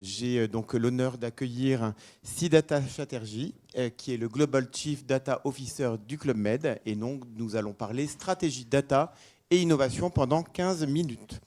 J'ai donc l'honneur d'accueillir Siddhartha Chatterjee, qui est le Global Chief Data Officer du Club Med. Et donc, nous allons parler stratégie data et innovation pendant 15 minutes.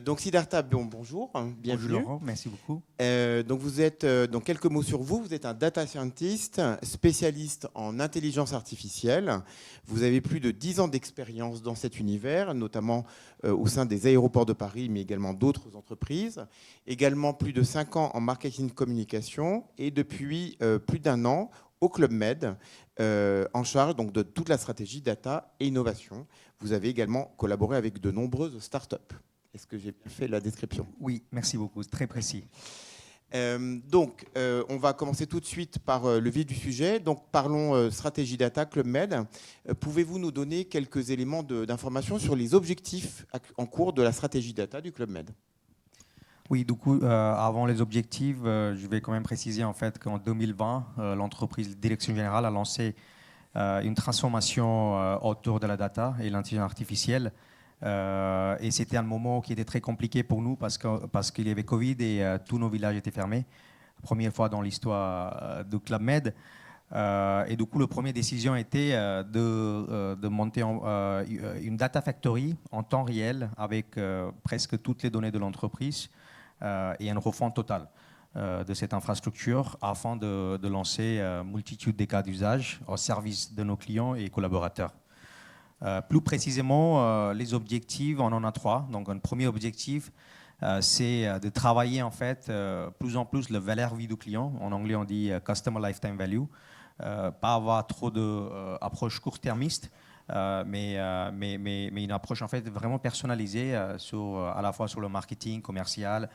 Donc, Siddhartha, bonjour, Bonjour bienvenue. Laurent, merci beaucoup. Donc, vous êtes, donc, quelques mots sur vous. Vous êtes un data scientist, spécialiste en intelligence artificielle. Vous avez plus de 10 ans d'expérience dans cet univers, notamment au sein des aéroports de Paris, mais également d'autres entreprises. Également plus de 5 ans en marketing communication et depuis plus d'un an au Club Med, en charge donc, de toute la stratégie data et innovation. Vous avez également collaboré avec de nombreuses startups. Est-ce que j'ai bien fait la description ? Oui, merci beaucoup, c'est très précis. On va commencer tout de suite par le vif du sujet. Donc, parlons stratégie data, Club Med. Pouvez-vous nous donner quelques éléments d'information sur les objectifs en cours de la stratégie data du Club Med ? Oui, du coup, avant les objectifs, je vais quand même préciser en fait qu'en 2020, l'entreprise Direction Générale a lancé une transformation autour de la data et l'intelligence artificielle. Et c'était un moment qui était très compliqué pour nous parce qu'il y avait Covid et tous nos villages étaient fermés. Première fois dans l'histoire du Club Med. Et du coup, la première décision était de monter une data factory en temps réel avec presque toutes les données de l'entreprise et une refonte totale de cette infrastructure afin de lancer multitude de cas d'usage au service de nos clients et collaborateurs. Plus précisément, les objectifs, on en a trois. Donc, un premier objectif, c'est de travailler en fait plus en plus la valeur vie du client. En anglais, on dit Customer Lifetime Value. Pas avoir trop d'approche court-termiste, mais une approche en fait vraiment personnalisée à la fois sur le marketing commercial,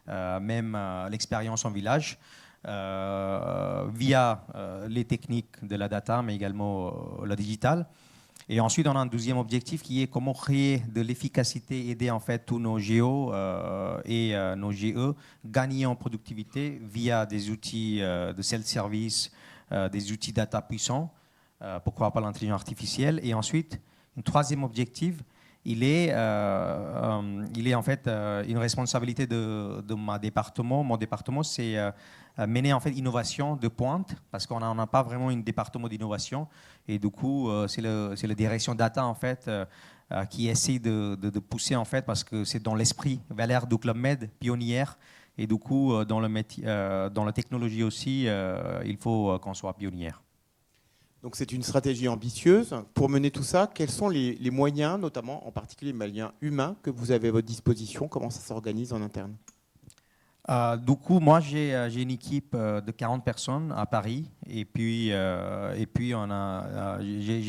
même l'expérience en village, via les techniques de la data, mais également la digital. Et ensuite, on a un deuxième objectif qui est comment créer de l'efficacité, aider en fait tous nos géos et nos GE gagner en productivité via des outils de self-service, des outils data puissants, pourquoi pas l'intelligence artificielle. Et ensuite, un troisième objectif, il est en fait une responsabilité de mon département. Mon département, c'est mener en fait innovation de pointe, parce qu'on n'a pas vraiment un département d'innovation. Et du coup, c'est la direction data en fait qui essaie de pousser en fait, parce que c'est dans l'esprit valeur du Club Med, pionnière. Et du coup, dans la technologie aussi, il faut qu'on soit pionnière. Donc, c'est une stratégie ambitieuse. Pour mener tout ça, quels sont les moyens, notamment en particulier les moyens humains, que vous avez à votre disposition ? Comment ça s'organise en interne ? Du coup, moi, j'ai une équipe de 40 personnes à Paris. Et puis j'ai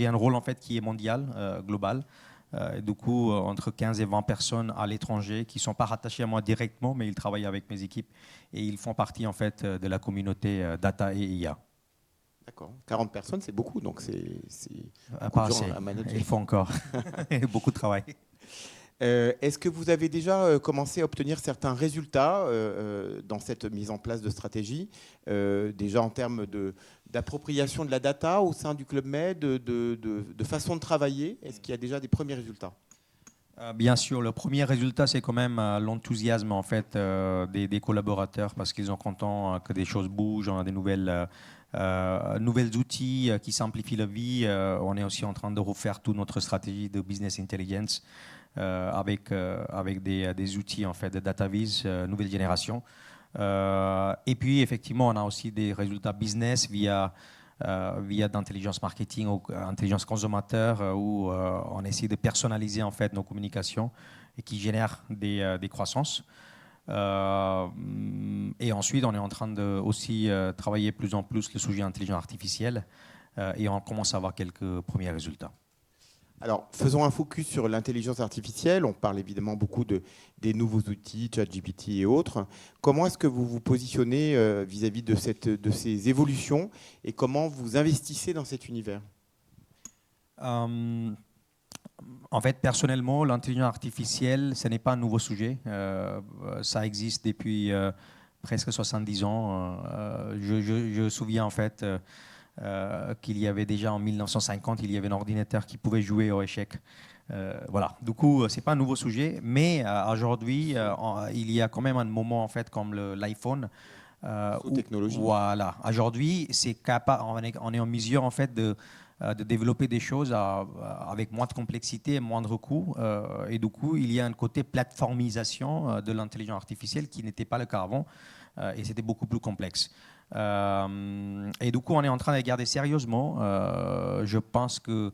un rôle en fait qui est mondial, global. Du coup, entre 15 et 20 personnes à l'étranger qui ne sont pas rattachées à moi directement, mais ils travaillent avec mes équipes et ils font partie en fait de la communauté data et IA. D'accord. 40 personnes, c'est beaucoup, donc c'est beaucoup Pas de gens assez. à manager. Il faut encore beaucoup de travail. Est-ce que vous avez déjà commencé à obtenir certains résultats dans cette mise en place de stratégie, déjà en termes d'appropriation de la data au sein du Club Med, de façon de travailler ? Est-ce qu'il y a déjà des premiers résultats ? Bien sûr, le premier résultat, c'est quand même l'enthousiasme en fait des collaborateurs, parce qu'ils sont contents que des choses bougent, on a des nouvelles outils qui simplifient la vie. On est aussi en train de refaire toute notre stratégie de business intelligence avec des outils en fait de DataVis nouvelle génération. Et puis effectivement, on a aussi des résultats business via d'intelligence marketing ou intelligence consommateur où on essaie de personnaliser en fait nos communications et qui génèrent des croissances. Et ensuite, on est en train de aussi travailler plus en plus le sujet intelligence artificielle et on commence à avoir quelques premiers résultats. Alors, faisons un focus sur l'intelligence artificielle. On parle évidemment beaucoup des nouveaux outils, ChatGPT et autres. Comment est-ce que vous vous positionnez vis-à-vis de ces évolutions et comment vous investissez dans cet univers ? En fait, personnellement, l'intelligence artificielle, ce n'est pas un nouveau sujet. Ça existe depuis presque 70 ans. Je me souviens en fait qu'il y avait déjà en 1950, il y avait un ordinateur qui pouvait jouer aux échecs Voilà. Du coup, c'est pas un nouveau sujet, mais aujourd'hui, il y a quand même un moment en fait comme l'iPhone. Technologie. Voilà. Aujourd'hui, on est en mesure en fait de développer des choses avec moins de complexité et moindre coût. Et du coup, il y a un côté plateformisation de l'intelligence artificielle qui n'était pas le cas avant, et c'était beaucoup plus complexe. Et du coup, on est en train de regarder sérieusement. Je pense que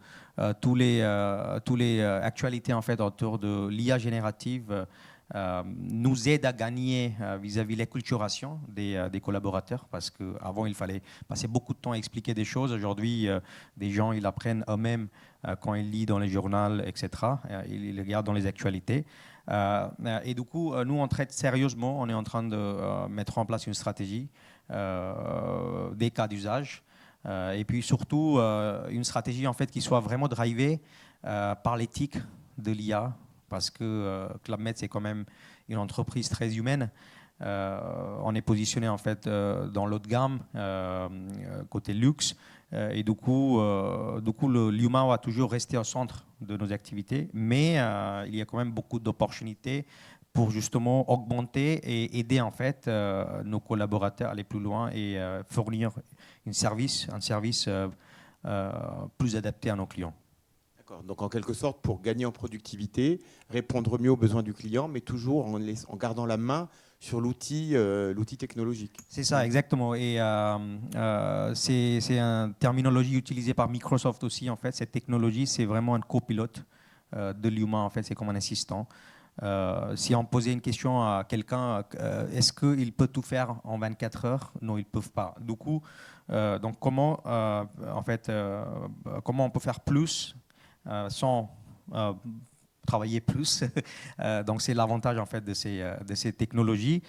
tous les actualités en fait autour de l'IA générative nous aident à gagner vis-à-vis de l'acculturation des collaborateurs, parce qu'avant, il fallait passer beaucoup de temps à expliquer des choses. Aujourd'hui, des gens, ils apprennent eux-mêmes quand ils lisent dans les journaux, etc. Ils regardent dans les actualités. Et du coup, nous, on traite sérieusement. On est en train de mettre en place une stratégie des cas d'usage. Et puis surtout, une stratégie en fait, qui soit vraiment drivée par l'éthique de l'IA, parce que Club Med, c'est quand même une entreprise très humaine. On est positionné en fait dans l'haut de gamme, côté luxe, et du coup l'humain va toujours rester au centre de nos activités, mais il y a quand même beaucoup d'opportunités pour justement augmenter et aider en fait nos collaborateurs à aller plus loin et fournir un service plus adapté à nos clients. D'accord. Donc en quelque sorte, pour gagner en productivité, répondre mieux aux besoins du client, mais toujours en gardant la main sur l'outil technologique. C'est ça, exactement. Et c'est une terminologie utilisée par Microsoft aussi. En fait, cette technologie, c'est vraiment un copilote de l'humain. En fait, c'est comme un assistant. Si on posait une question à quelqu'un, est-ce qu'il peut tout faire en 24 heures? Non, ils ne peuvent pas. Du coup, donc comment on peut faire plus sans travailler plus? Donc c'est l'avantage en fait de ces technologies.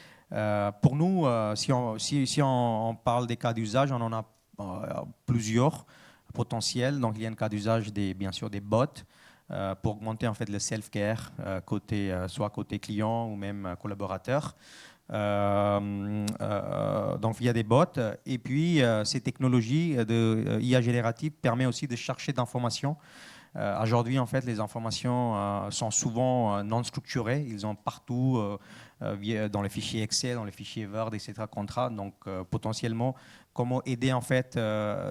Pour nous, si on parle des cas d'usage, on en a plusieurs potentiels. Donc il y a un cas d'usage bien sûr des bots pour augmenter en fait le self-care soit côté client ou même collaborateur. Donc il y a des bots, et puis ces technologies de IA générative permettent aussi de chercher d'informations. Aujourd'hui, en fait, les informations sont souvent non structurées. Ils sont partout dans les fichiers Excel, dans les fichiers Word, etc. Contrat. Donc, potentiellement, comment aider en fait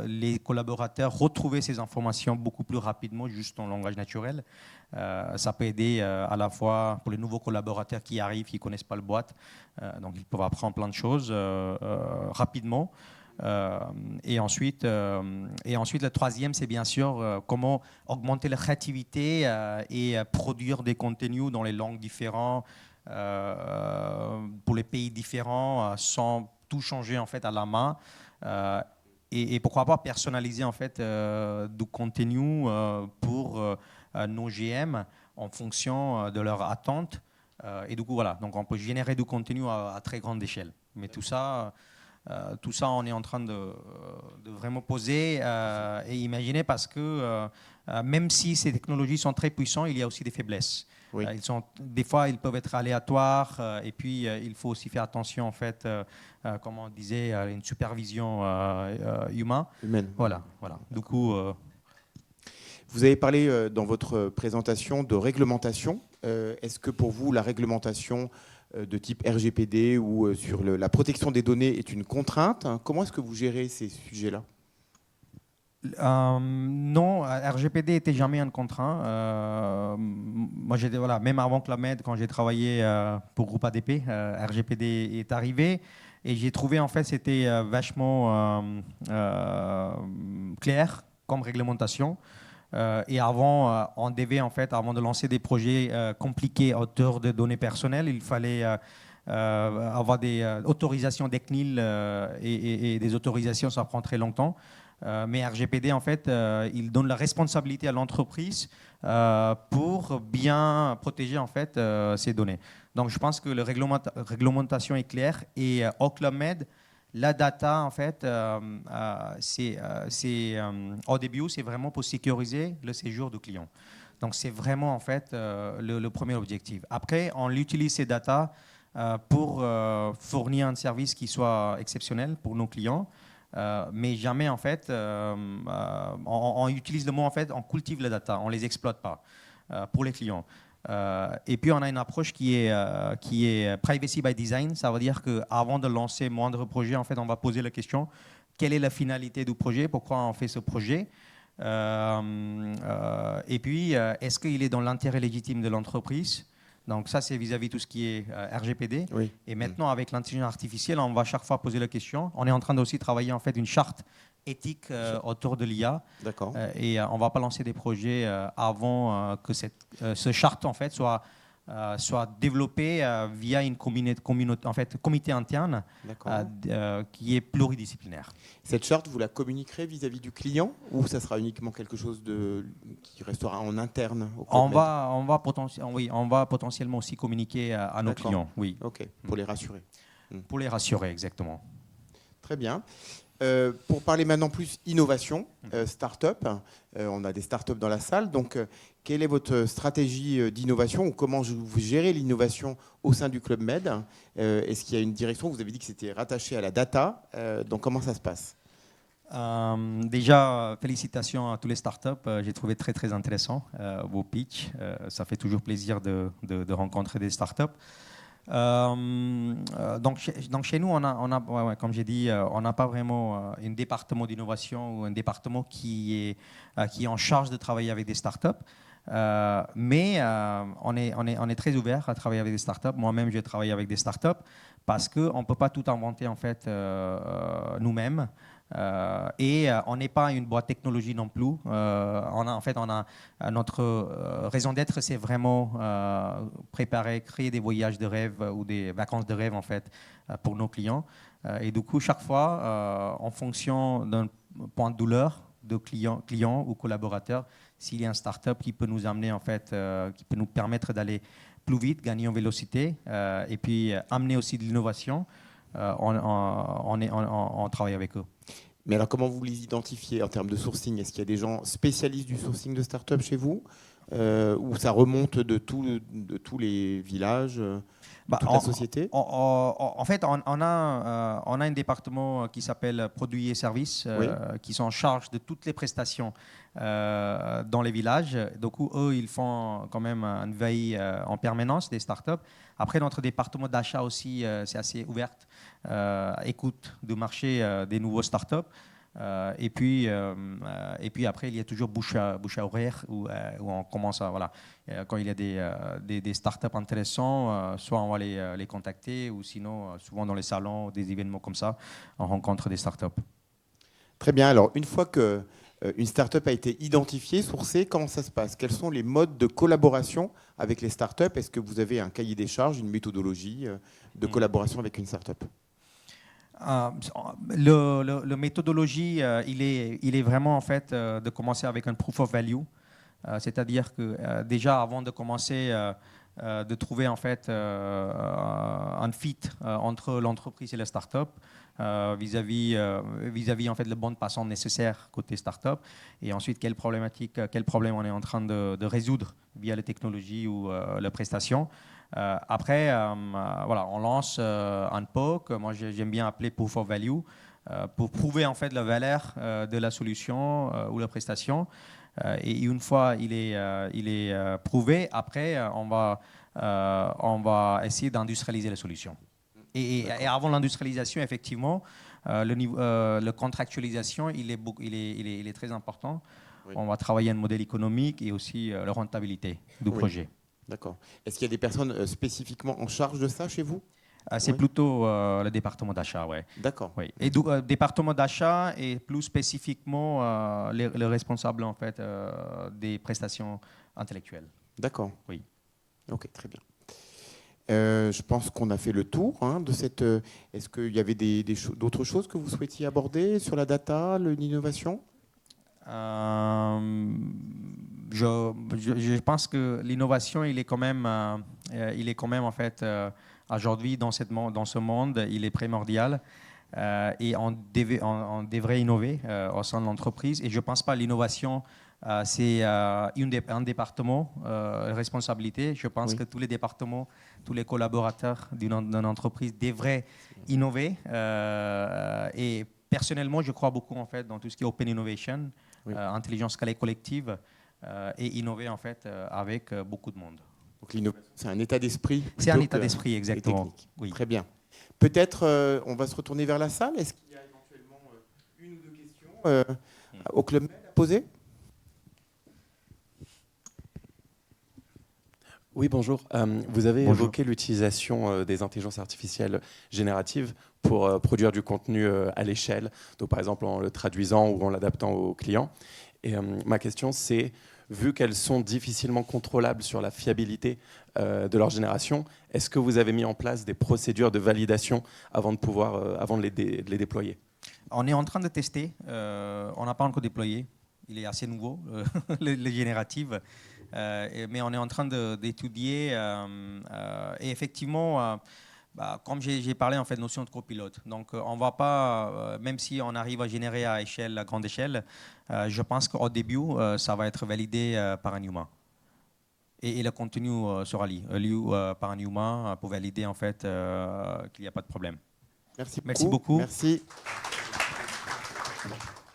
les collaborateurs à retrouver ces informations beaucoup plus rapidement, juste en langage naturel. Ça peut aider à la fois pour les nouveaux collaborateurs qui arrivent, qui ne connaissent pas le boîte. Donc, ils peuvent apprendre plein de choses rapidement. Et ensuite, le troisième, c'est bien sûr comment augmenter la créativité et produire des contenus dans les langues différentes, pour les pays différents, sans tout changer en fait à la main. Et pourquoi pas personnaliser en fait du contenu pour nos GM en fonction de leurs attentes. Et du coup, voilà, donc on peut générer du contenu à très grande échelle. Mais tout ça, on est en train de vraiment poser et imaginer, parce que même si ces technologies sont très puissantes, il y a aussi des faiblesses. Oui. Des fois, ils peuvent être aléatoires, et puis il faut aussi faire attention, en fait, comme on disait, à une supervision humaine. Voilà. Du coup, vous avez parlé dans votre présentation de réglementation. Est-ce que pour vous, la réglementation de type RGPD ou sur la protection des données est une contrainte? Comment est-ce que vous gérez ces sujets-là? Non, RGPD n'était jamais un contraint. Moi, même avant Club Med, quand j'ai travaillé pour Groupe ADP, RGPD est arrivé, et j'ai trouvé en fait c'était vachement clair comme réglementation. Et avant, on devait en fait, avant de lancer des projets compliqués autour de données personnelles, il fallait avoir des autorisations d'ECNIL, et des autorisations, ça prend très longtemps. Mais RGPD, en fait, il donne la responsabilité à l'entreprise pour bien protéger en fait ces données. Donc, je pense que la réglementation est claire, et au Club Med, la data, en fait, au début, c'est vraiment pour sécuriser le séjour du client. Donc, c'est vraiment, en fait, le premier objectif. Après, on utilise ces data pour fournir un service qui soit exceptionnel pour nos clients, mais jamais, en fait, on utilise le mot, en fait, on cultive la data, on ne les exploite pas. pour les clients. Et puis, on a une approche qui est privacy by design. Ça veut dire qu'avant de lancer moindre projet, en fait, on va poser la question, quelle est la finalité du projet? Pourquoi on fait ce projet? Et puis, est-ce qu'il est dans l'intérêt légitime de l'entreprise? Donc ça, c'est vis-à-vis tout ce qui est RGPD. Oui. Et maintenant, avec l'intelligence artificielle, on va chaque fois poser la question. On est en train d'aussi travailler en fait une charte éthique autour de l'IA. D'accord. Et on ne va pas lancer des projets avant que ce charte en fait soit développé via une comité interne qui est pluridisciplinaire. Cette charte, vous la communiquerez vis-à-vis du client ou ça sera uniquement quelque chose qui restera en interne au on va potentiellement aussi communiquer à nos clients. Oui. Ok, pour les rassurer. Pour les rassurer, exactement. Très bien. Pour parler maintenant plus innovation, start-up, on a des start-up dans la salle, donc quelle est votre stratégie d'innovation ou comment vous gérez l'innovation au sein du Club Med? Est-ce qu'il y a une direction? Vous avez dit que c'était rattaché à la data, donc comment ça se passe? Déjà, félicitations à tous les startups. J'ai trouvé très très intéressant vos pitchs. Ça fait toujours plaisir de rencontrer des startups. Donc chez nous, comme j'ai dit, on n'a pas vraiment un département d'innovation ou un département qui est en charge de travailler avec des startups. Mais on est très ouvert à travailler avec des startups. Moi-même, j'ai travaillé avec des startups parce qu'on ne peut pas tout inventer en fait nous-mêmes. Et on n'est pas une boîte technologie non plus. Notre raison d'être, c'est vraiment créer des voyages de rêve ou des vacances de rêve en fait pour nos clients. Et du coup, chaque fois, en fonction d'un point de douleur de client ou collaborateur, s'il y a un start-up qui peut nous amener en fait, qui peut nous permettre d'aller plus vite, gagner en vélocité, et puis amener aussi de l'innovation, on travaille avec eux. Mais alors, comment vous les identifiez en termes de sourcing? Est-ce qu'il y a des gens spécialistes du sourcing de start-up chez vous ou ça remonte de tous les villages, toute la société? En fait, on a un département qui s'appelle Produits et Services, qui sont en charge de toutes les prestations dans les villages. Donc, eux, ils font quand même une veille en permanence des startups. Après, notre département d'achat aussi, c'est assez ouvert, écoute du marché des nouveaux startups. Et puis après, il y a toujours bouche à oreille où on commence à, voilà, quand il y a des startups intéressants, soit on va les contacter ou sinon, souvent dans les salons, des événements comme ça, on rencontre des startups. Très bien. Alors, une fois qu'une startup a été identifiée, sourcée, comment ça se passe? Quels sont les modes de collaboration avec les startups? Est-ce que vous avez un cahier des charges, une méthodologie de collaboration avec une startup? Le méthodologie, il est vraiment en fait de commencer avec un proof of value, c'est-à-dire que déjà avant de commencer de trouver en fait un fit entre l'entreprise et la start-up vis-à-vis en fait le bonne passant nécessaire côté start-up et ensuite quel problème on est en train de résoudre via la technologie ou la prestation. Après, voilà, on lance un POC, moi j'aime bien appeler Proof of Value, pour prouver en fait la valeur de la solution ou la prestation. Et une fois il est prouvé, après on va essayer d'industrialiser la solution. Et avant l'industrialisation, effectivement, la contractualisation, il est très important. Oui. On va travailler un modèle économique et aussi la rentabilité du projet. D'accord. Est-ce qu'il y a des personnes spécifiquement en charge de ça chez vous? C'est plutôt le département d'achat, ouais. D'accord. Oui. Et département d'achat et plus spécifiquement le responsable en fait des prestations intellectuelles. D'accord. Oui. Ok, très bien. Je pense qu'on a fait le tour de cette. Est-ce qu'il y avait d'autres choses que vous souhaitiez aborder sur la data, l'innovation? Je pense que l'innovation, il est quand même en fait aujourd'hui dans ce monde, il est primordial et on devrait innover au sein de l'entreprise. Et je ne pense pas que l'innovation c'est un département responsabilité. Je pense que tous les départements, tous les collaborateurs d'une entreprise devraient innover. Et personnellement, je crois beaucoup en fait dans tout ce qui est open innovation, intelligence collective. et innover en fait avec beaucoup de monde. Donc l'innovation, c'est un état d'esprit. C'est un plutôt état que d'esprit, exactement. les techniques. Oui. Très bien. Peut-être on va se retourner vers la salle. Est-ce qu'il y a éventuellement une ou deux questions au Club Med à poser? Oui, bonjour. Vous avez Bonjour. évoqué l'utilisation des intelligences artificielles génératives pour produire du contenu à l'échelle, donc par exemple en le traduisant ou en l'adaptant aux clients. Et ma question, c'est, vu qu'elles sont difficilement contrôlables sur la fiabilité de leur génération, est-ce que vous avez mis en place des procédures de validation avant de les déployer? On est en train de tester. On n'a pas encore déployé. Il est assez nouveau, le génératif. Mais on est en train d'étudier. Et effectivement, comme j'ai parlé, en fait, notion de copilote. Donc, on va pas, même si on arrive à générer à grande échelle, je pense qu'au début, ça va être validé par un humain. Et le contenu sera lu par un humain pour valider en fait qu'il n'y a pas de problème. Merci beaucoup. Merci beaucoup. Merci.